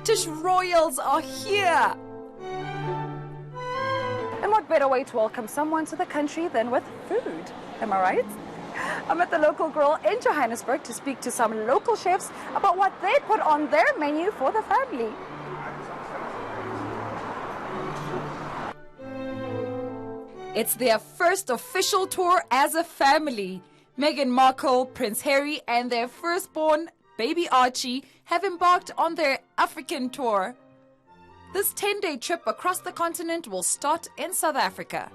British royals are here. And what better way to welcome someone to the country than with food? Am I right? I'm at the local grill in Johannesburg to speak to some local chefs about what they put on their menu for the family. It's their first official tour as a family. Meghan Markle, Prince Harry, and their firstborn, baby Archie, have embarked on their African tour. This 10-day trip across the continent will start in South Africa.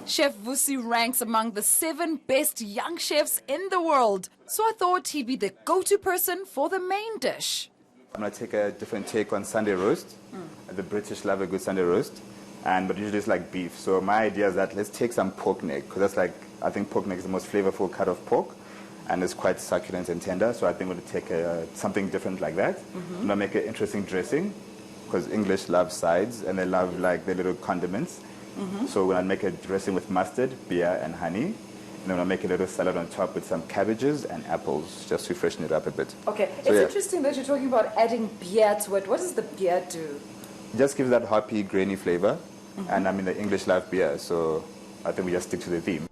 Chef Vusi ranks among the 7 best young chefs in the world, so I thought he'd be the go-to person for the main dish. I'm going to take a different take on Sunday roast. The British love a good Sunday roast, but usually it's like beef. So my idea is that let's take some pork neck, because I think pork neck is the most flavorful cut of pork, and it's quite succulent and tender. So I think we're going to take something different like that. I'm going to make an interesting dressing, because English love sides, and they love like their little condiments. So we're going to make a dressing with mustard, beer, and honey. And then we'll make a little salad on top with some cabbages and apples, just to freshen it up a bit. Okay, so it's interesting that you're talking about adding beer to it. What does the beer do? It just gives that hoppy, grainy flavor. And I mean, the English love beer, so I think we just stick to the theme.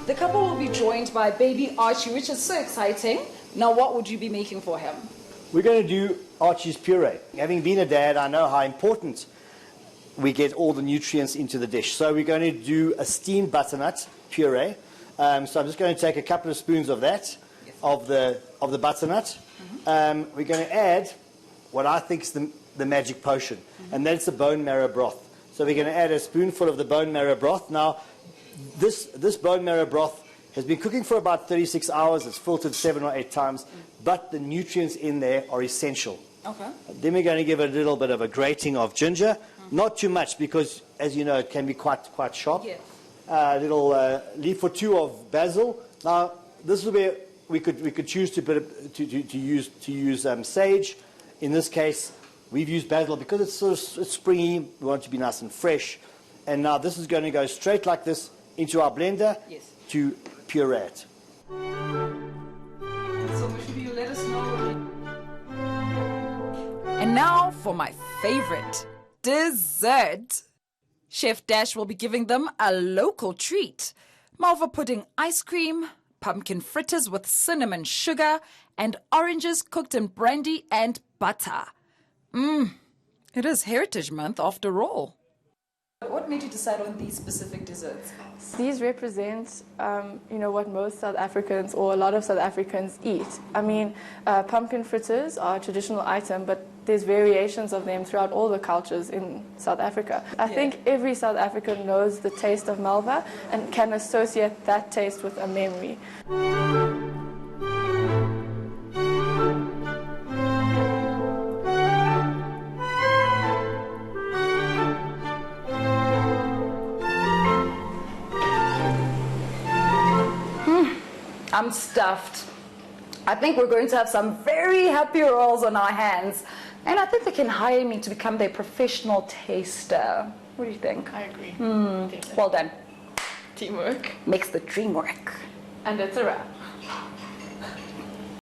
The couple will be joined by baby Archie, which is so exciting. Now, what would you be making for him? We're going to do Archie's puree. Having been a dad, I know how important we get all the nutrients into the dish. So we're going to do a steamed butternut puree. So I'm just going to take a couple of spoons of that, of the butternut. We're going to add what I think is the magic potion, and that's the bone marrow broth. So we're going to add a spoonful of the bone marrow broth. Now, this bone marrow broth has been cooking for about 36 hours. It's filtered 7 or 8 times, but the nutrients in there are essential. Okay. Then we're going to give it a little bit of a grating of ginger. Not too much, because, as you know, it can be quite sharp. Yes. A little leaf or 2 of basil. Now, this is where we could choose to use sage. In this case, we've used basil because it's springy. We want it to be nice and fresh. And now this is going to go straight like this into our blender to puree it. So maybe you let us know. And now for my favorite, dessert. Chef Dash will be giving them a local treat. Malva pudding ice cream, pumpkin fritters with cinnamon sugar, and oranges cooked in brandy and butter. It is Heritage Month after all. What made you decide on these specific desserts? These represent, what most South Africans or a lot of South Africans eat. I mean, pumpkin fritters are a traditional item, but there's variations of them throughout all the cultures in South Africa. I think every South African knows the taste of Malva and can associate that taste with a memory. I'm stuffed. I think we're going to have some very happy rolls on our hands. And I think they can hire me to become their professional taster. What do you think? I agree. Well done. Teamwork. Makes the dream work. And it's a wrap.